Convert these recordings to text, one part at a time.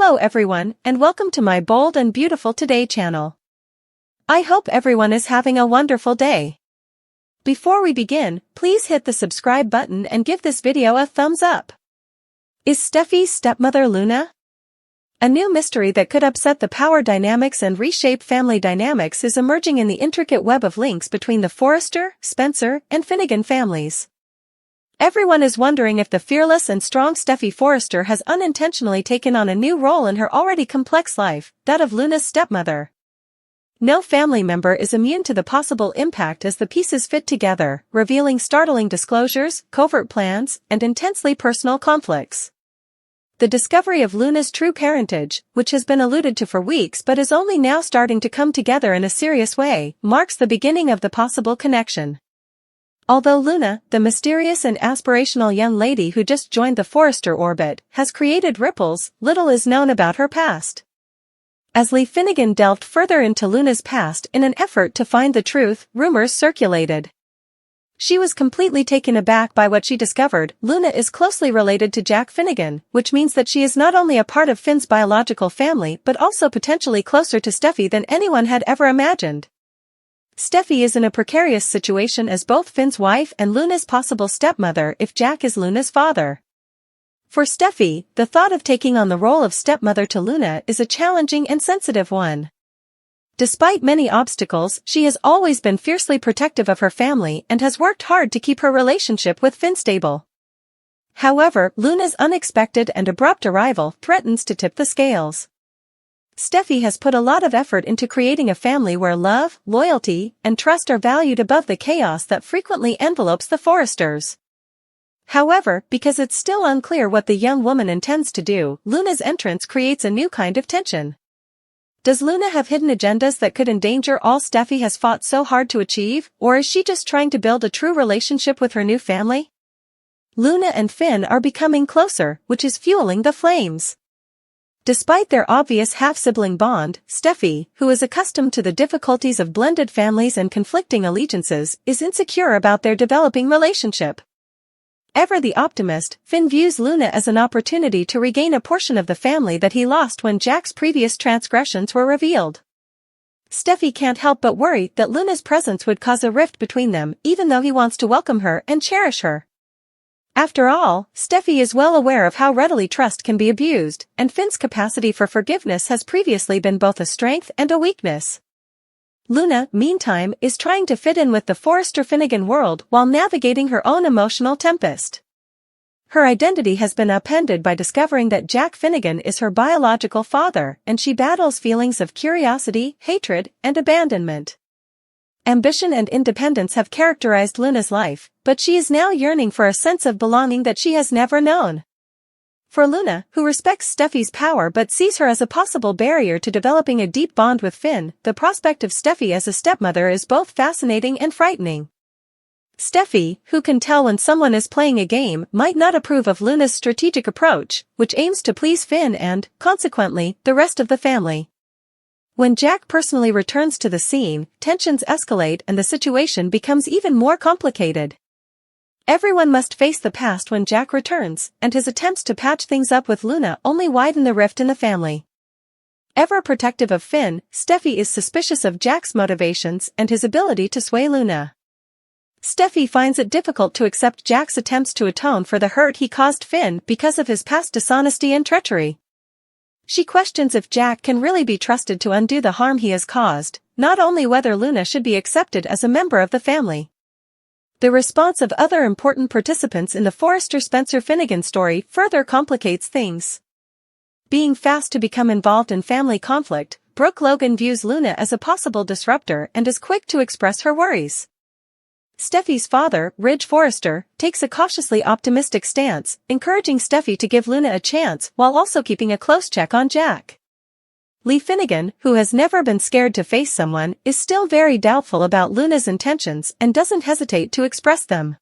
Hello everyone, and welcome to my Bold and Beautiful Today channel. I hope everyone is having a wonderful day. Before we begin, please hit the subscribe button and give this video a thumbs up. Is Steffy's stepmother Luna? A new mystery that could upset the power dynamics and reshape family dynamics is emerging in the intricate web of links between the Forrester, Spencer, and Finnegan families. Everyone is wondering if the fearless and strong Steffy Forrester has unintentionally taken on a new role in her already complex life, that of Luna's stepmother. No family member is immune to the possible impact as the pieces fit together, revealing startling disclosures, covert plans, and intensely personal conflicts. The discovery of Luna's true parentage, which has been alluded to for weeks but is only now starting to come together in a serious way, marks the beginning of the possible connection. Although Luna, the mysterious and aspirational young lady who just joined the Forrester orbit, has created ripples, little is known about her past. As Lee Finnegan delved further into Luna's past in an effort to find the truth, rumors circulated. She was completely taken aback by what she discovered. Luna is closely related to Jack Finnegan, which means that she is not only a part of Finn's biological family but also potentially closer to Steffy than anyone had ever imagined. Steffy is in a precarious situation as both Finn's wife and Luna's possible stepmother if Jack is Luna's father. For Steffy, the thought of taking on the role of stepmother to Luna is a challenging and sensitive one. Despite many obstacles, she has always been fiercely protective of her family and has worked hard to keep her relationship with Finn stable. However, Luna's unexpected and abrupt arrival threatens to tip the scales. Steffy has put a lot of effort into creating a family where love, loyalty, and trust are valued above the chaos that frequently envelopes the Forresters. However, because it's still unclear what the young woman intends to do, Luna's entrance creates a new kind of tension. Does Luna have hidden agendas that could endanger all Steffy has fought so hard to achieve, or is she just trying to build a true relationship with her new family? Luna and Finn are becoming closer, which is fueling the flames. Despite their obvious half-sibling bond, Steffy, who is accustomed to the difficulties of blended families and conflicting allegiances, is insecure about their developing relationship. Ever the optimist, Finn views Luna as an opportunity to regain a portion of the family that he lost when Jack's previous transgressions were revealed. Steffy can't help but worry that Luna's presence would cause a rift between them, even though he wants to welcome her and cherish her. After all, Steffy is well aware of how readily trust can be abused, and Finn's capacity for forgiveness has previously been both a strength and a weakness. Luna, meantime, is trying to fit in with the Forrester-Finnegan world while navigating her own emotional tempest. Her identity has been upended by discovering that Jack Finnegan is her biological father, and she battles feelings of curiosity, hatred, and abandonment. Ambition and independence have characterized Luna's life, but she is now yearning for a sense of belonging that she has never known. For Luna, who respects Steffy's power but sees her as a possible barrier to developing a deep bond with Finn, the prospect of Steffy as a stepmother is both fascinating and frightening. Steffy, who can tell when someone is playing a game, might not approve of Luna's strategic approach, which aims to please Finn and, consequently, the rest of the family. When Jack personally returns to the scene, tensions escalate and the situation becomes even more complicated. Everyone must face the past when Jack returns, and his attempts to patch things up with Luna only widen the rift in the family. Ever protective of Finn, Steffy is suspicious of Jack's motivations and his ability to sway Luna. Steffy finds it difficult to accept Jack's attempts to atone for the hurt he caused Finn because of his past dishonesty and treachery. She questions if Jack can really be trusted to undo the harm he has caused, not only whether Luna should be accepted as a member of the family. The response of other important participants in the Forrester-Spencer-Finnegan story further complicates things. Being fast to become involved in family conflict, Brooke Logan views Luna as a possible disruptor and is quick to express her worries. Steffy's father, Ridge Forrester, takes a cautiously optimistic stance, encouraging Steffy to give Luna a chance while also keeping a close check on Jack. Lee Finnegan, who has never been scared to face someone, is still very doubtful about Luna's intentions and doesn't hesitate to express them.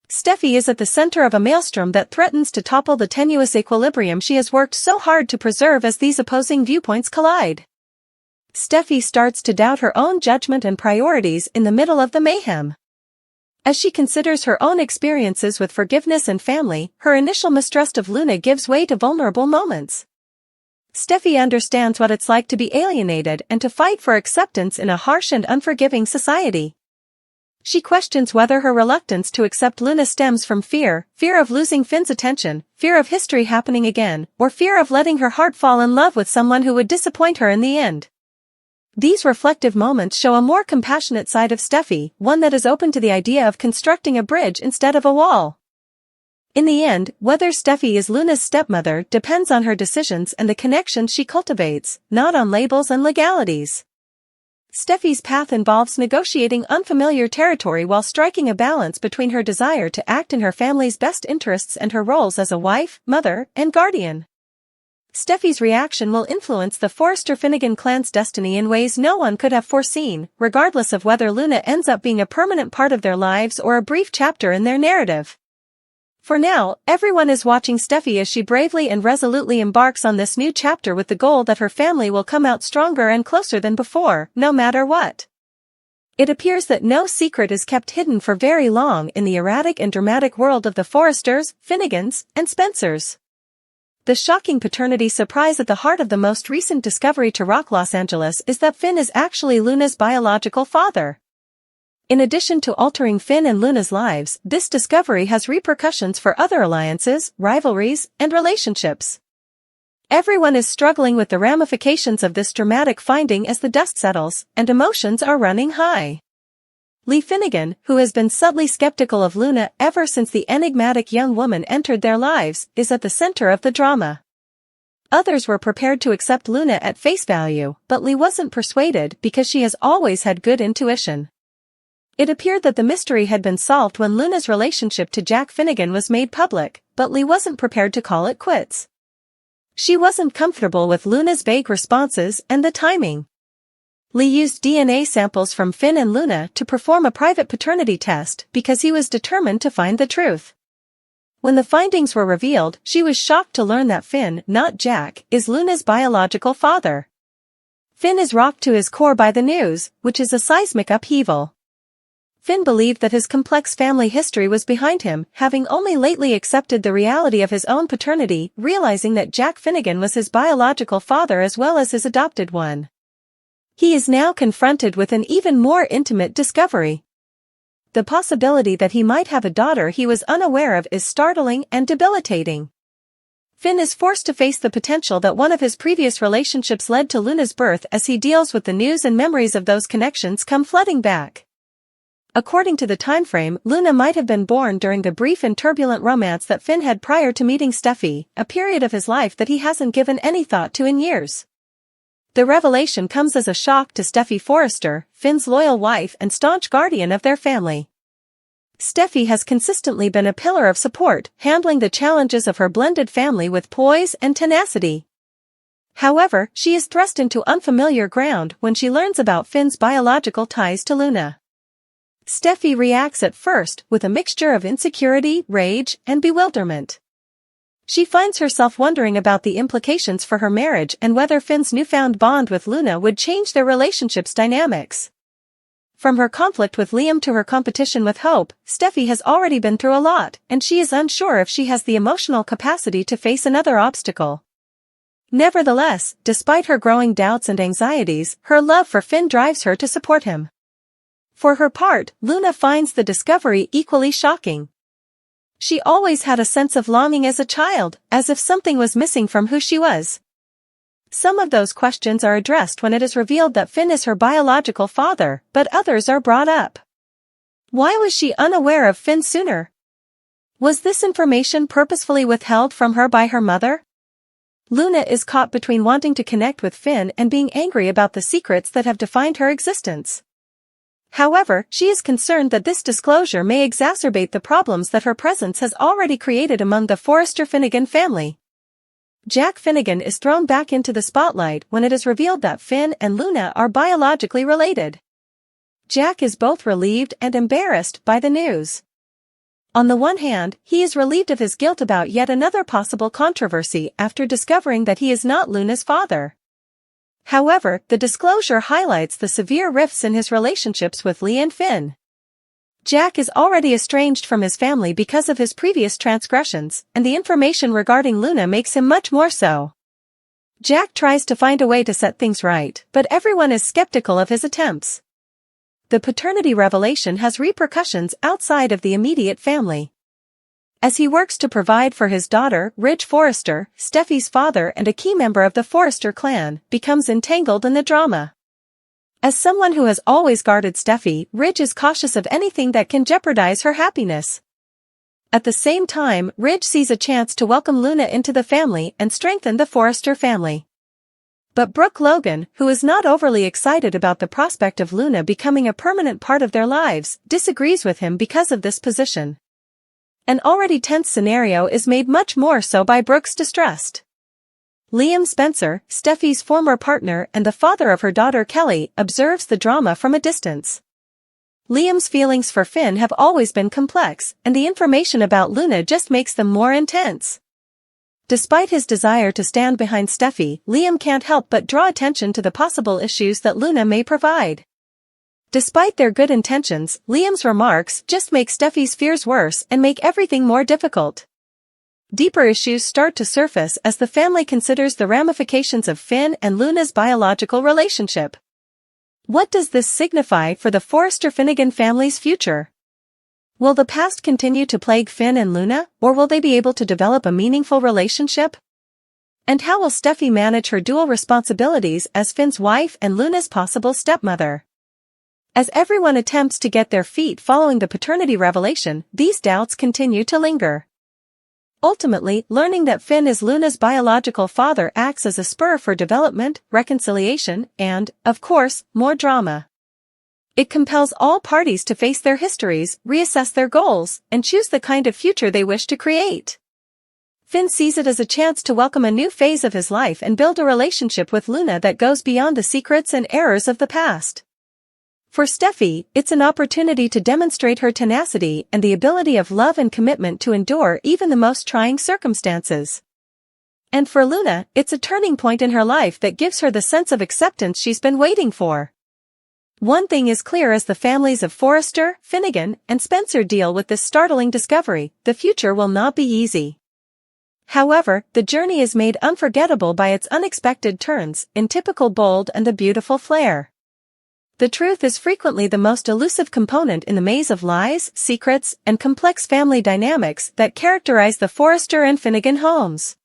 Steffy is at the center of a maelstrom that threatens to topple the tenuous equilibrium she has worked so hard to preserve as these opposing viewpoints collide. Steffy starts to doubt her own judgment and priorities in the middle of the mayhem. As she considers her own experiences with forgiveness and family, her initial mistrust of Luna gives way to vulnerable moments. Steffi understands what it's like to be alienated and to fight for acceptance in a harsh and unforgiving society. She questions whether her reluctance to accept Luna stems from fear of losing Finn's attention, fear of history happening again, or fear of letting her heart fall in love with someone who would disappoint her in the end. These reflective moments show a more compassionate side of Steffi, one that is open to the idea of constructing a bridge instead of a wall. In the end, whether Steffi is Luna's stepmother depends on her decisions and the connections she cultivates, not on labels and legalities. Steffi's path involves negotiating unfamiliar territory while striking a balance between her desire to act in her family's best interests and her roles as a wife, mother, and guardian. Steffi's reaction will influence the Forrester-Finnegan clan's destiny in ways no one could have foreseen, regardless of whether Luna ends up being a permanent part of their lives or a brief chapter in their narrative. For now, everyone is watching Steffi as she bravely and resolutely embarks on this new chapter with the goal that her family will come out stronger and closer than before, no matter what. It appears that no secret is kept hidden for very long in the erratic and dramatic world of the Forresters, Finnegans, and Spencers. The shocking paternity surprise at the heart of the most recent discovery to rock Los Angeles is that Finn is actually Luna's biological father. In addition to altering Finn and Luna's lives, this discovery has repercussions for other alliances, rivalries, and relationships. Everyone is struggling with the ramifications of this dramatic finding as the dust settles, and emotions are running high. Lee Finnegan, who has been subtly skeptical of Luna ever since the enigmatic young woman entered their lives, is at the center of the drama. Others were prepared to accept Luna at face value, but Lee wasn't persuaded because she has always had good intuition. It appeared that the mystery had been solved when Luna's relationship to Jack Finnegan was made public, but Lee wasn't prepared to call it quits. She wasn't comfortable with Luna's vague responses and the timing. Lee used DNA samples from Finn and Luna to perform a private paternity test because he was determined to find the truth. When the findings were revealed, she was shocked to learn that Finn, not Jack, is Luna's biological father. Finn is rocked to his core by the news, which is a seismic upheaval. Finn believed that his complex family history was behind him, having only lately accepted the reality of his own paternity, realizing that Jack Finnegan was his biological father as well as his adopted one. He is now confronted with an even more intimate discovery. The possibility that he might have a daughter he was unaware of is startling and debilitating. Finn is forced to face the potential that one of his previous relationships led to Luna's birth as he deals with the news and memories of those connections come flooding back. According to the timeframe, Luna might have been born during the brief and turbulent romance that Finn had prior to meeting Steffi, a period of his life that he hasn't given any thought to in years. The revelation comes as a shock to Steffi Forrester, Finn's loyal wife and staunch guardian of their family. Steffi has consistently been a pillar of support, handling the challenges of her blended family with poise and tenacity. However, she is thrust into unfamiliar ground when she learns about Finn's biological ties to Luna. Steffi reacts at first with a mixture of insecurity, rage, and bewilderment. She finds herself wondering about the implications for her marriage and whether Finn's newfound bond with Luna would change their relationship's dynamics. From her conflict with Liam to her competition with Hope, Steffi has already been through a lot, and she is unsure if she has the emotional capacity to face another obstacle. Nevertheless, despite her growing doubts and anxieties, her love for Finn drives her to support him. For her part, Luna finds the discovery equally shocking. She always had a sense of longing as a child, as if something was missing from who she was. Some of those questions are addressed when it is revealed that Finn is her biological father, but others are brought up. Why was she unaware of Finn sooner? Was this information purposefully withheld from her by her mother? Luna is caught between wanting to connect with Finn and being angry about the secrets that have defined her existence. However, she is concerned that this disclosure may exacerbate the problems that her presence has already created among the Forrester-Finnegan family. Jack Finnegan is thrown back into the spotlight when it is revealed that Finn and Luna are biologically related. Jack is both relieved and embarrassed by the news. On the one hand, he is relieved of his guilt about yet another possible controversy after discovering that he is not Luna's father. However, the disclosure highlights the severe rifts in his relationships with Lee and Finn. Jack is already estranged from his family because of his previous transgressions, and the information regarding Luna makes him much more so. Jack tries to find a way to set things right, but everyone is skeptical of his attempts. The paternity revelation has repercussions outside of the immediate family. As he works to provide for his daughter, Ridge Forrester, Steffy's father and a key member of the Forrester clan, becomes entangled in the drama. As someone who has always guarded Steffy, Ridge is cautious of anything that can jeopardize her happiness. At the same time, Ridge sees a chance to welcome Luna into the family and strengthen the Forrester family. But Brooke Logan, who is not overly excited about the prospect of Luna becoming a permanent part of their lives, disagrees with him because of this position. An already tense scenario is made much more so by Brooke's distrust. Liam Spencer, Steffy's former partner and the father of her daughter Kelly, observes the drama from a distance. Liam's feelings for Finn have always been complex, and the information about Luna just makes them more intense. Despite his desire to stand behind Steffy, Liam can't help but draw attention to the possible issues that Luna may provide. Despite their good intentions, Liam's remarks just make Steffy's fears worse and make everything more difficult. Deeper issues start to surface as the family considers the ramifications of Finn and Luna's biological relationship. What does this signify for the Forrester-Finnegan family's future? Will the past continue to plague Finn and Luna, or will they be able to develop a meaningful relationship? And how will Steffy manage her dual responsibilities as Finn's wife and Luna's possible stepmother? As everyone attempts to get their feet following the paternity revelation, these doubts continue to linger. Ultimately, learning that Finn is Luna's biological father acts as a spur for development, reconciliation, and, of course, more drama. It compels all parties to face their histories, reassess their goals, and choose the kind of future they wish to create. Finn sees it as a chance to welcome a new phase of his life and build a relationship with Luna that goes beyond the secrets and errors of the past. For Steffy, it's an opportunity to demonstrate her tenacity and the ability of love and commitment to endure even the most trying circumstances. And for Luna, it's a turning point in her life that gives her the sense of acceptance she's been waiting for. One thing is clear as the families of Forrester, Finnegan, and Spencer deal with this startling discovery: the future will not be easy. However, the journey is made unforgettable by its unexpected turns, in typical Bold and the Beautiful flair. The truth is frequently the most elusive component in the maze of lies, secrets, and complex family dynamics that characterize the Forrester and Finnegan homes.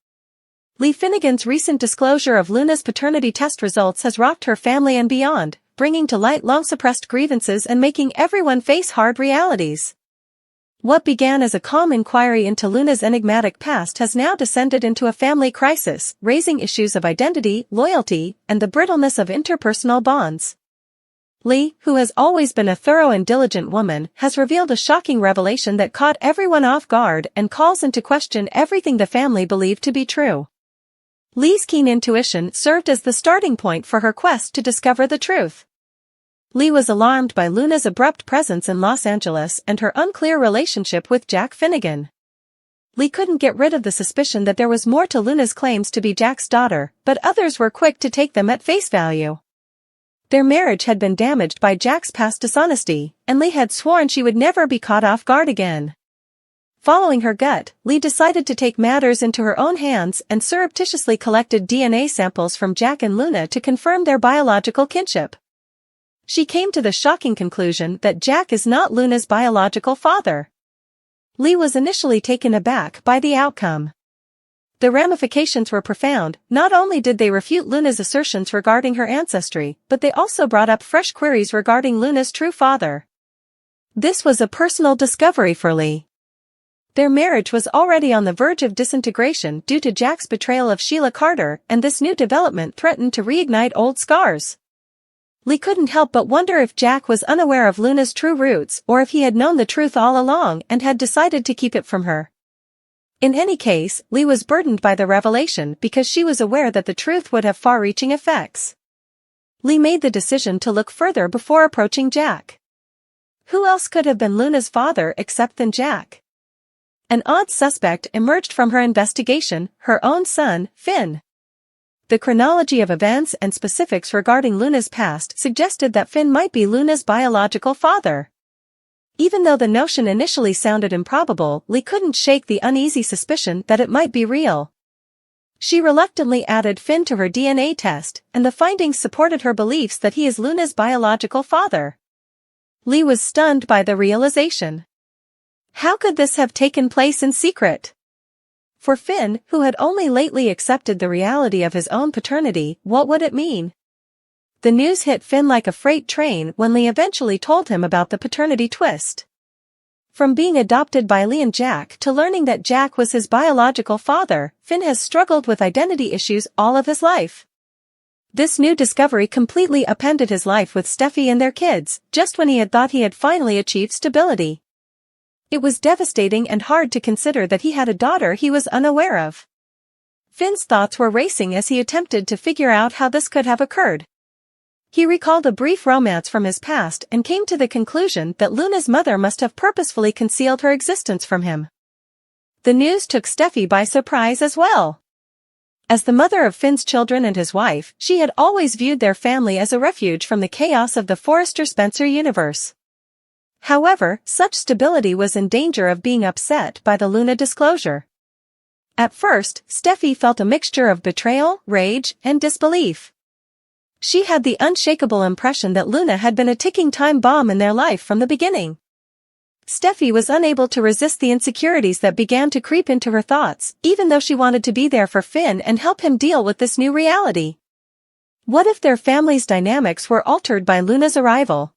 Lee Finnegan's recent disclosure of Luna's paternity test results has rocked her family and beyond, bringing to light long-suppressed grievances and making everyone face hard realities. What began as a calm inquiry into Luna's enigmatic past has now descended into a family crisis, raising issues of identity, loyalty, and the brittleness of interpersonal bonds. Lee, who has always been a thorough and diligent woman, has revealed a shocking revelation that caught everyone off guard and calls into question everything the family believed to be true. Lee's keen intuition served as the starting point for her quest to discover the truth. Lee was alarmed by Luna's abrupt presence in Los Angeles and her unclear relationship with Jack Finnegan. Lee couldn't get rid of the suspicion that there was more to Luna's claims to be Jack's daughter, but others were quick to take them at face value. Their marriage had been damaged by Jack's past dishonesty, and Lee had sworn she would never be caught off guard again. Following her gut, Lee decided to take matters into her own hands and surreptitiously collected DNA samples from Jack and Luna to confirm their biological kinship. She came to the shocking conclusion that Jack is not Luna's biological father. Lee was initially taken aback by the outcome. The ramifications were profound. Not only did they refute Luna's assertions regarding her ancestry, but they also brought up fresh queries regarding Luna's true father. This was a personal discovery for Lee. Their marriage was already on the verge of disintegration due to Jack's betrayal of Sheila Carter, and this new development threatened to reignite old scars. Lee couldn't help but wonder if Jack was unaware of Luna's true roots or if he had known the truth all along and had decided to keep it from her. In any case, Lee was burdened by the revelation because she was aware that the truth would have far-reaching effects. Lee made the decision to look further before approaching Jack. Who else could have been Luna's father except than Jack? An odd suspect emerged from her investigation: her own son, Finn. The chronology of events and specifics regarding Luna's past suggested that Finn might be Luna's biological father. Even though the notion initially sounded improbable, Lee couldn't shake the uneasy suspicion that it might be real. She reluctantly added Finn to her DNA test, and the findings supported her beliefs that he is Luna's biological father. Lee was stunned by the realization. How could this have taken place in secret? For Finn, who had only lately accepted the reality of his own paternity, what would it mean? The news hit Finn like a freight train when Lee eventually told him about the paternity twist. From being adopted by Lee and Jack to learning that Jack was his biological father, Finn has struggled with identity issues all of his life. This new discovery completely upended his life with Steffy and their kids, just when he had thought he had finally achieved stability. It was devastating and hard to consider that he had a daughter he was unaware of. Finn's thoughts were racing as he attempted to figure out how this could have occurred. He recalled a brief romance from his past and came to the conclusion that Luna's mother must have purposefully concealed her existence from him. The news took Steffy by surprise as well. As the mother of Finn's children and his wife, she had always viewed their family as a refuge from the chaos of the Forrester-Spencer universe. However, such stability was in danger of being upset by the Luna disclosure. At first, Steffy felt a mixture of betrayal, rage, and disbelief. She had the unshakable impression that Luna had been a ticking time bomb in their life from the beginning. Steffy was unable to resist the insecurities that began to creep into her thoughts, even though she wanted to be there for Finn and help him deal with this new reality. What if their family's dynamics were altered by Luna's arrival?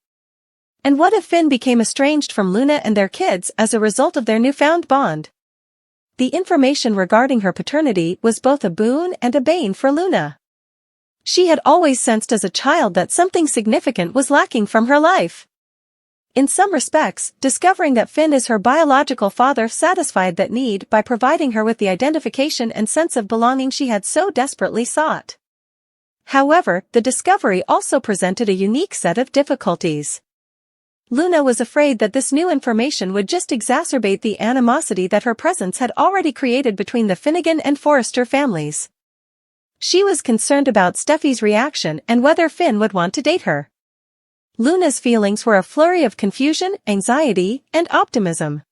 And what if Finn became estranged from Luna and their kids as a result of their newfound bond? The information regarding her paternity was both a boon and a bane for Luna. She had always sensed as a child that something significant was lacking from her life. In some respects, discovering that Finn is her biological father satisfied that need by providing her with the identification and sense of belonging she had so desperately sought. However, the discovery also presented a unique set of difficulties. Luna was afraid that this new information would just exacerbate the animosity that her presence had already created between the Finnegan and Forrester families. She was concerned about Steffy's reaction and whether Finn would want to date her. Luna's feelings were a flurry of confusion, anxiety, and optimism.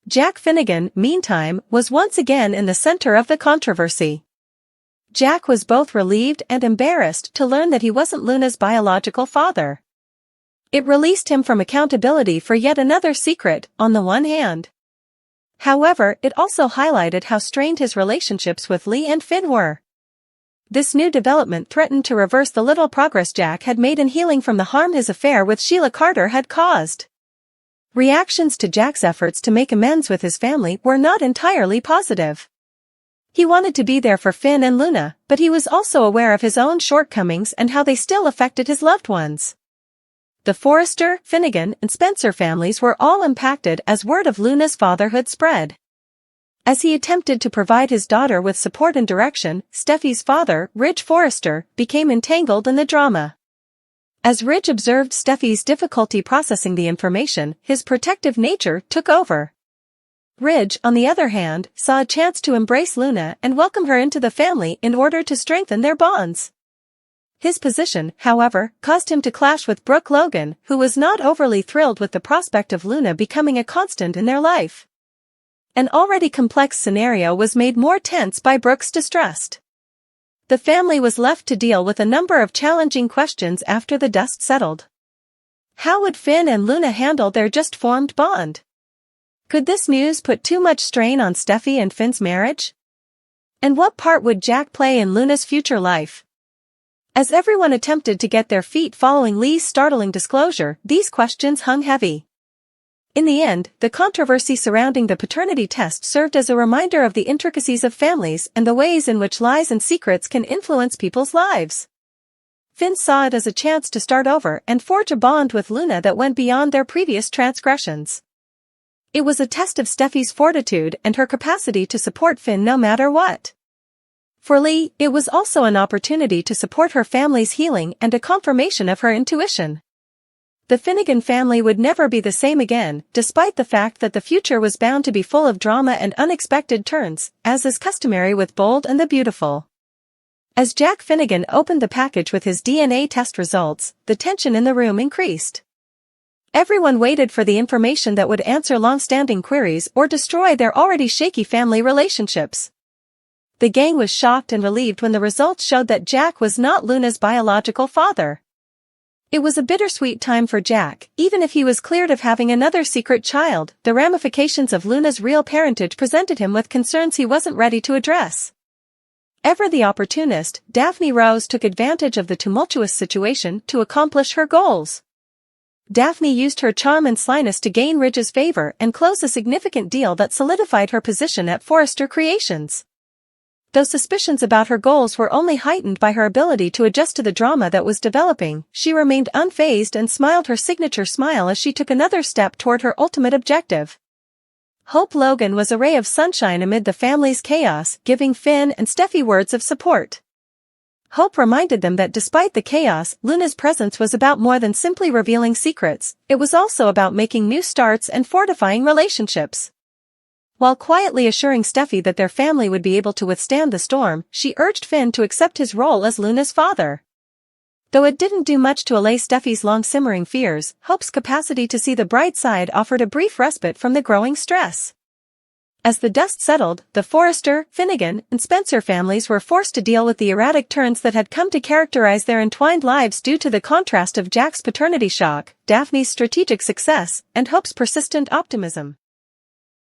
Jack Finnegan, meantime, was once again in the center of the controversy. Jack was both relieved and embarrassed to learn that he wasn't Luna's biological father. It released him from accountability for yet another secret, on the one hand. However, it also highlighted how strained his relationships with Lee and Finn were. This new development threatened to reverse the little progress Jack had made in healing from the harm his affair with Sheila Carter had caused. Reactions to Jack's efforts to make amends with his family were not entirely positive. He wanted to be there for Finn and Luna, but he was also aware of his own shortcomings and how they still affected his loved ones. The Forrester, Finnegan, and Spencer families were all impacted as word of Luna's fatherhood spread. As he attempted to provide his daughter with support and direction, Steffy's father, Ridge Forrester, became entangled in the drama. As Ridge observed Steffy's difficulty processing the information, his protective nature took over. Ridge, on the other hand, saw a chance to embrace Luna and welcome her into the family in order to strengthen their bonds. His position, however, caused him to clash with Brooke Logan, who was not overly thrilled with the prospect of Luna becoming a constant in their life. An already complex scenario was made more tense by Brooke's distrust. The family was left to deal with a number of challenging questions after the dust settled. How would Finn and Luna handle their just-formed bond? Could this news put too much strain on Steffy and Finn's marriage? And what part would Jack play in Luna's future life? As everyone attempted to get their feet following Lee's startling disclosure, these questions hung heavy. In the end, the controversy surrounding the paternity test served as a reminder of the intricacies of families and the ways in which lies and secrets can influence people's lives. Finn saw it as a chance to start over and forge a bond with Luna that went beyond their previous transgressions. It was a test of Steffy's fortitude and her capacity to support Finn no matter what. For Lee, it was also an opportunity to support her family's healing and a confirmation of her intuition. The Finnegan family would never be the same again, despite the fact that the future was bound to be full of drama and unexpected turns, as is customary with Bold and the Beautiful. As Jack Finnegan opened the package with his DNA test results, the tension in the room increased. Everyone waited for the information that would answer long-standing queries or destroy their already shaky family relationships. The gang was shocked and relieved when the results showed that Jack was not Luna's biological father. It was a bittersweet time for Jack. Even if he was cleared of having another secret child, the ramifications of Luna's real parentage presented him with concerns he wasn't ready to address. Ever the opportunist, Daphne Rose took advantage of the tumultuous situation to accomplish her goals. Daphne used her charm and slyness to gain Ridge's favor and close a significant deal that solidified her position at Forrester Creations. Though suspicions about her goals were only heightened by her ability to adjust to the drama that was developing, she remained unfazed and smiled her signature smile as she took another step toward her ultimate objective. Hope Logan was a ray of sunshine amid the family's chaos, giving Finn and Steffy words of support. Hope reminded them that despite the chaos, Luna's presence was about more than simply revealing secrets. It was also about making new starts and fortifying relationships. While quietly assuring Steffy that their family would be able to withstand the storm, she urged Finn to accept his role as Luna's father. Though it didn't do much to allay Steffy's long-simmering fears, Hope's capacity to see the bright side offered a brief respite from the growing stress. As the dust settled, the Forrester, Finnegan, and Spencer families were forced to deal with the erratic turns that had come to characterize their entwined lives due to the contrast of Jack's paternity shock, Daphne's strategic success, and Hope's persistent optimism.